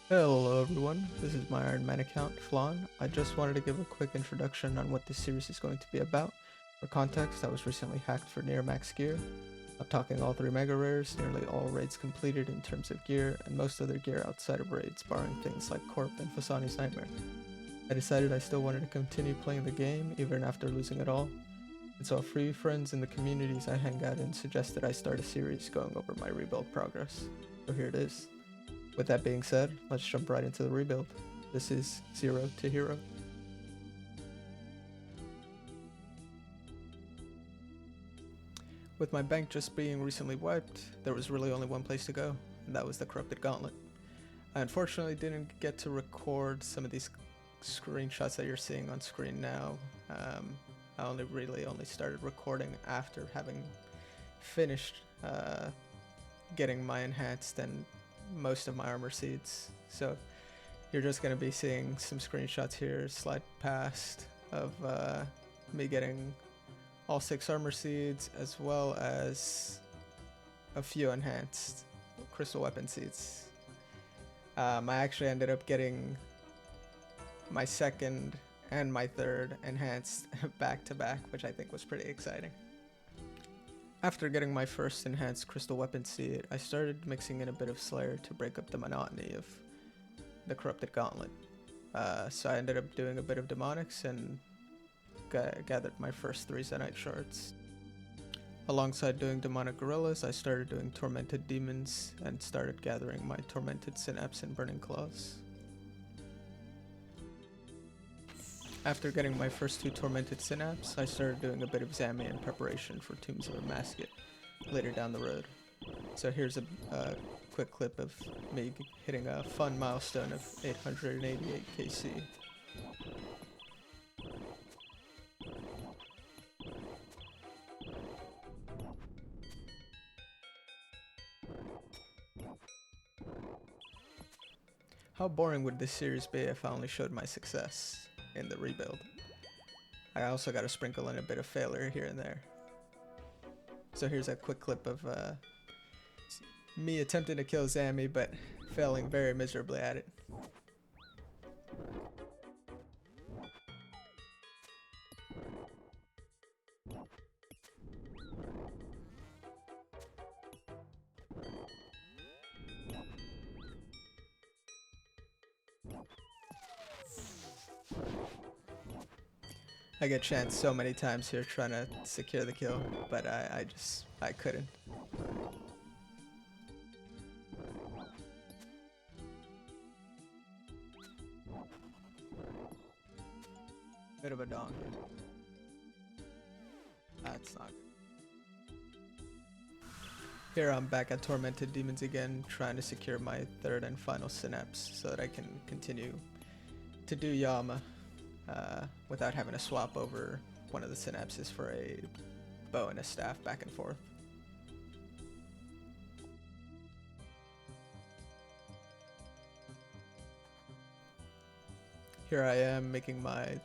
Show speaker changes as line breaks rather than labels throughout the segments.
Hello everyone, this is my Ironman account, Flan. I just wanted to give a quick introduction on what this series is going to be about. For context, I was recently hacked for near max gear. I'm talking all 3 mega rares, nearly all raids completed in terms of gear, and most other gear outside of raids, barring things like Corp and Fasani's Nightmare. I decided I still wanted to continue playing the game, even after losing it all, and so a few friends in the communities I hang out in suggested I start a series going over my rebuild progress. So here it is. With that being said, let's jump right into the rebuild. This is Zero to Hero. With my bank just being recently wiped, there was really only one place to go, and that was the Corrupted Gauntlet. I unfortunately didn't get to record some of these screenshots that you're seeing on screen now. I only started recording after having finished getting my enhanced and most of my armor seeds. So you're just going to be seeing some screenshots here slide past of me getting all 6 armor seeds, as well as a few enhanced crystal weapon seeds. I actually ended up getting my second and my third enhanced back to back, which I think was pretty exciting. After getting my first enhanced crystal weapon seed, I started mixing in a bit of Slayer to break up the monotony of the Corrupted Gauntlet. So I ended up doing a bit of demonics and gathered my first 3 Zenite shards. Alongside doing demonic gorillas, I started doing tormented demons and started gathering my tormented synapse and burning claws. After getting my first 2 tormented synapse, I started doing a bit of Zami in preparation for Tombs of a Masket later down the road. So here's a quick clip of me hitting a fun milestone of 888 KC. How boring would this series be if I only showed my success in the rebuild? I also got to sprinkle in a bit of failure here and there. So here's a quick clip of me attempting to kill Zami, but failing very miserably at it. I get chanced so many times here trying to secure the kill, but I couldn't. Bit of a donkey. That's not good. Here I'm back at Tormented Demons again, trying to secure my 3rd and final synapse so that I can continue to do Yama without having to swap over one of the synapses for a bow and a staff back and forth. Here I am making my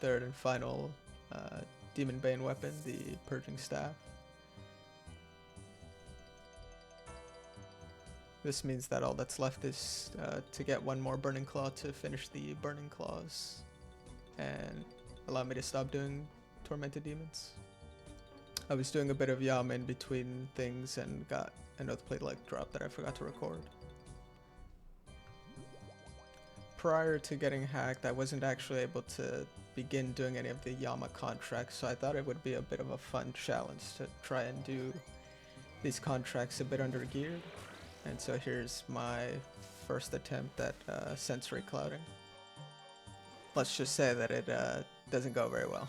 3rd and final Demon Bane weapon, the Purging Staff. This means that all that's left is to get 1 more Burning Claw to finish the Burning Claws and allow me to stop doing Tormented Demons. I was doing a bit of Yama in between things and got an Oathplate leg drop that I forgot to record. Prior to getting hacked, I wasn't actually able to begin doing any of the Yama contracts, so I thought it would be a bit of a fun challenge to try and do these contracts a bit under geared. And so here's my first attempt at sensory clouding. Let's just say that it doesn't go very well.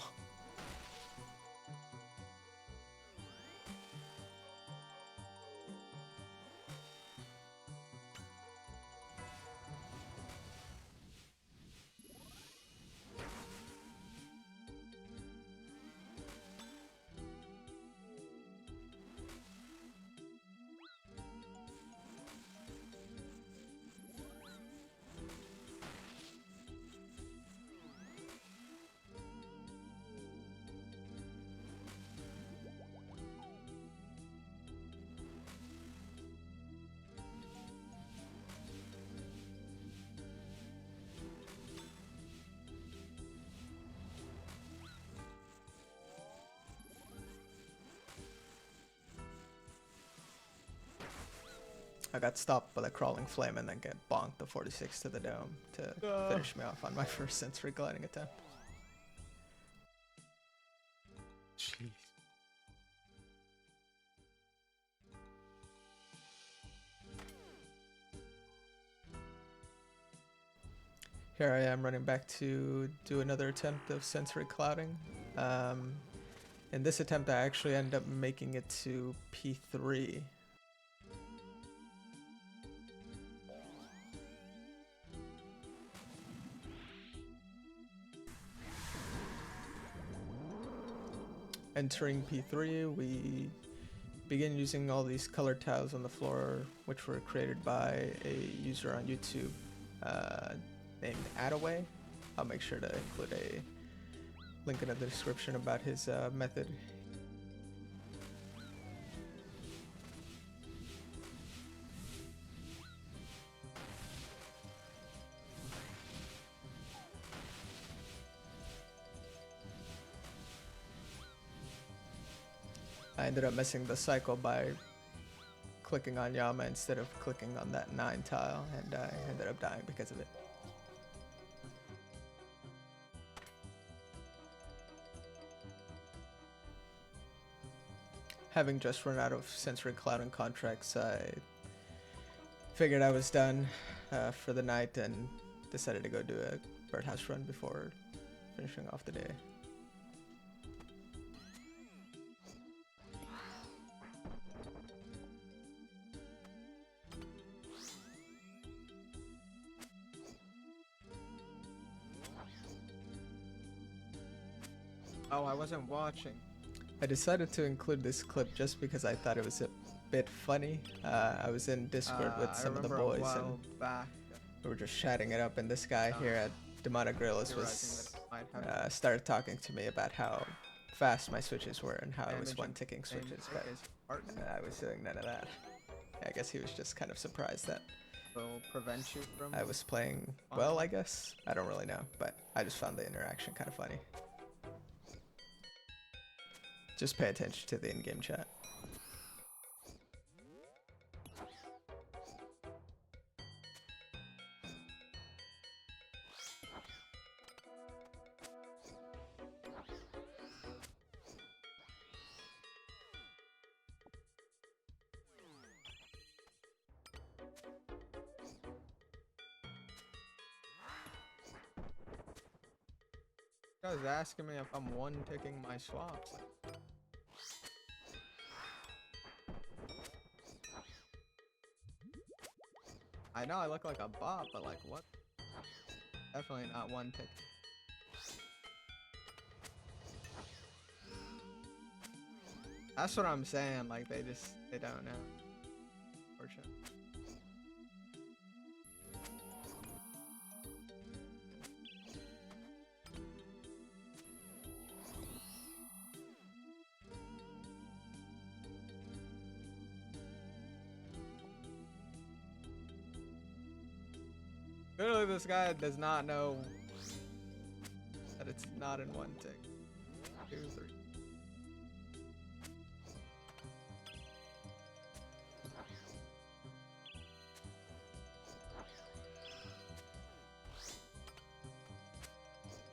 I got stopped by the crawling flame and then get bonked the 46 to the dome to finish me off on my first sensory gliding attempt.
Jeez.
Here I am running back to do another attempt of sensory clouding. In this attempt, I actually end up making it to P3. Entering P3, we begin using all these colored tiles on the floor, which were created by a user on YouTube named Attaway. I'll make sure to include a link in the description about his method. I ended up missing the cycle by clicking on Yama instead of clicking on that 9 tile, and I ended up dying because of it. Having just run out of sensory clouding contracts, I figured I was done for the night and decided to go do a birdhouse run before finishing off the day.
Oh, I wasn't watching.
I decided to include this clip just because I thought it was a bit funny. I was in Discord with some of the boys and we were just chatting it up, and this guy here at Demonic Grillis started talking to me about how fast my switches were and how I was one-ticking switches, but I was doing none of that. I guess he was just kind of surprised that
prevent you from
I was playing well, I guess. I don't really know, but I just found the interaction kind of funny. Just pay attention to the in-game chat.
I was asking me if I'm one-ticking my swaps. I know I look like a bot, but like what? Definitely not one tick. That's what I'm saying, like they don't know. Fortunately. Literally, this guy does not know that it's not in one tick. 2, 3.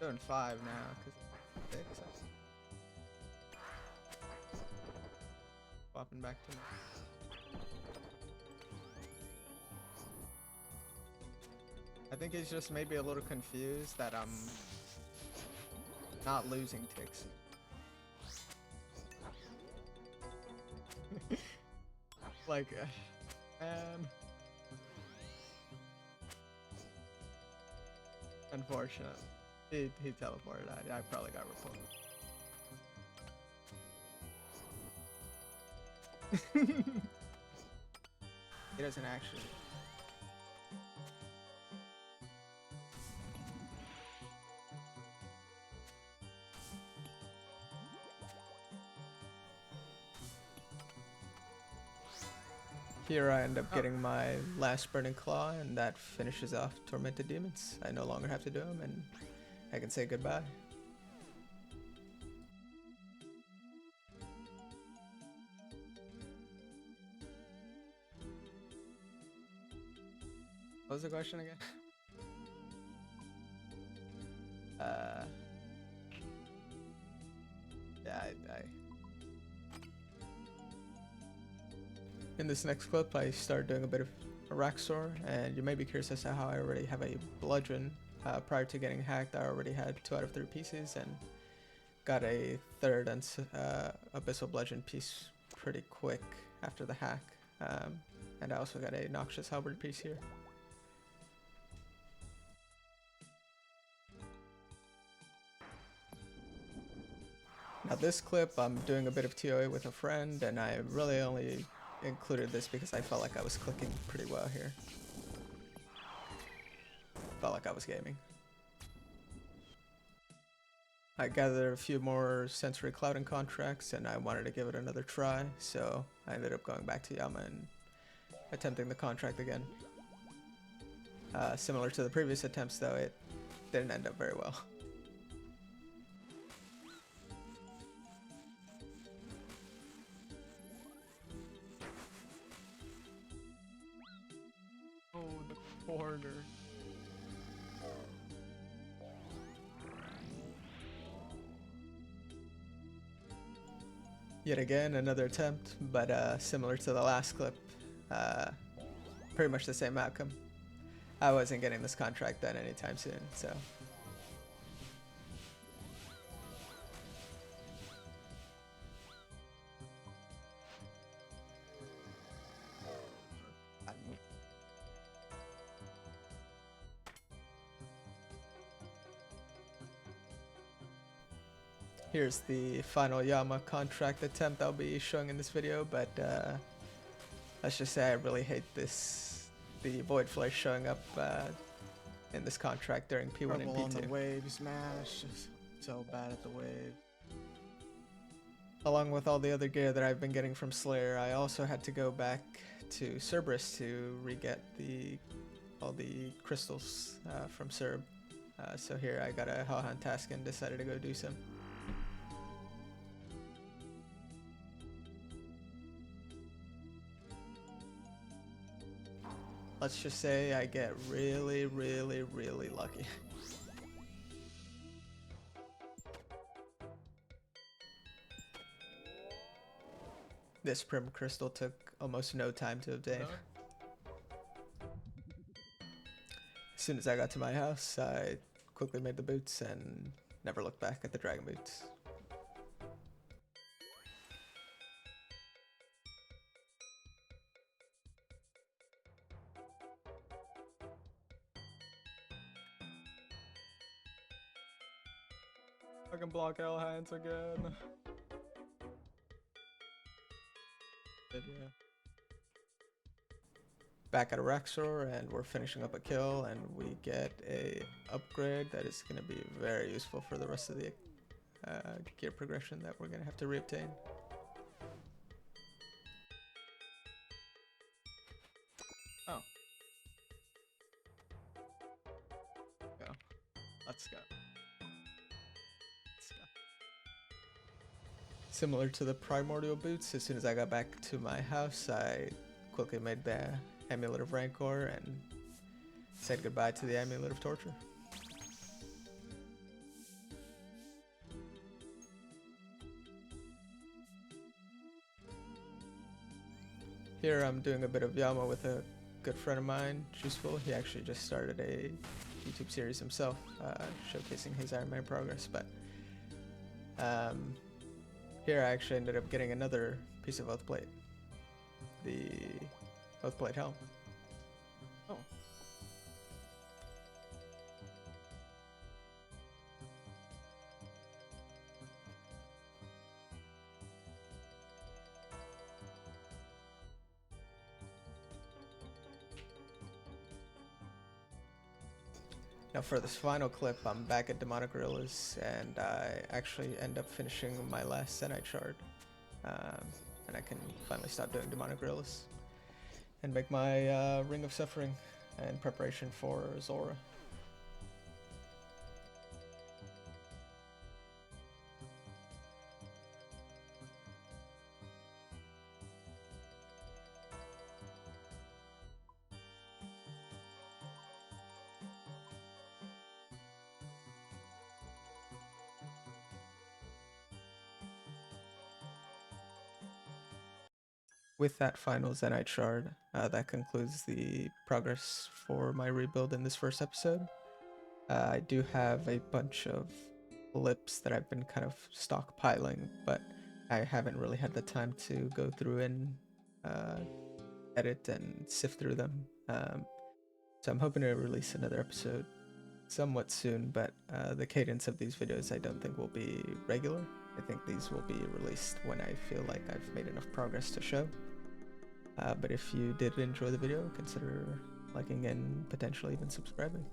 Doing 5 now, because 6. Swapping back to me. I think he's just maybe a little confused that I'm not losing ticks. Like, man. Unfortunate. He teleported. I probably got reported. He doesn't actually.
Here I end up getting my last Burning Claw, and that finishes off Tormented Demons. I no longer have to do them, and I can say goodbye.
What was the question again? Yeah,
In this next clip, I start doing a bit of a raxor, and you may be curious as to how I already have a bludgeon. Prior to getting hacked, I already had 2 out of 3 pieces, and got a third abyssal bludgeon piece pretty quick after the hack. And I also got a noxious halberd piece here. Now this clip, I'm doing a bit of TOA with a friend, and I really only included this because I felt like I was clicking pretty well here. Felt like I was gaming. I gathered a few more sensory clouding contracts, and I wanted to give it another try, so I ended up going back to Yama and attempting the contract again. Similar to the previous attempts though, it didn't end up very well.
oh, the corner.
Yet again, another attempt, but similar to the last clip. Pretty much the same outcome. I wasn't getting this contract done anytime soon, so. Here's the final Yama contract attempt I'll be showing in this video, but let's just say I really hate the Void Flare showing up in this contract during P1 and
Trouble on
P2.
the wave smash. Just so bad at the wave.
Along with all the other gear that I've been getting from Slayer, I also had to go back to Cerberus to re-get all the crystals from Cerb. So here I got a Hellhound task and decided to go do some. Let's just say I get really, really, really lucky. This Prim Crystal took almost no time to obtain. As soon as I got to my house, I quickly made the boots and never looked back at the dragon boots.
I can block L hands again. Yeah.
Back at a raxor, and we're finishing up a kill, and we get a upgrade that is going to be very useful for the rest of the gear progression that we're going to have to reobtain.
Oh. Go. Let's go.
Similar to the primordial boots, as soon as I got back to my house, I quickly made the amulet of rancor and said goodbye to the amulet of torture. Here I'm doing a bit of Yama with a good friend of mine, Juiceful. He actually just started a YouTube series himself, showcasing his Ironman progress, but here I actually ended up getting another piece of oath plate. The oath plate helm.
Oh.
Now for this final clip, I'm back at Demonic Gorillas, and I actually end up finishing my last Senite shard. And I can finally stop doing Demonic Gorillas and make my Ring of Suffering in preparation for Zora. with that final Zenyte shard, that concludes the progress for my rebuild in this first episode. I do have a bunch of lips that I've been kind of stockpiling, but I haven't really had the time to go through and edit and sift through them. So I'm hoping to release another episode somewhat soon, but the cadence of these videos I don't think will be regular. I think these will be released when I feel like I've made enough progress to show. But if you did enjoy the video, consider liking and potentially even subscribing.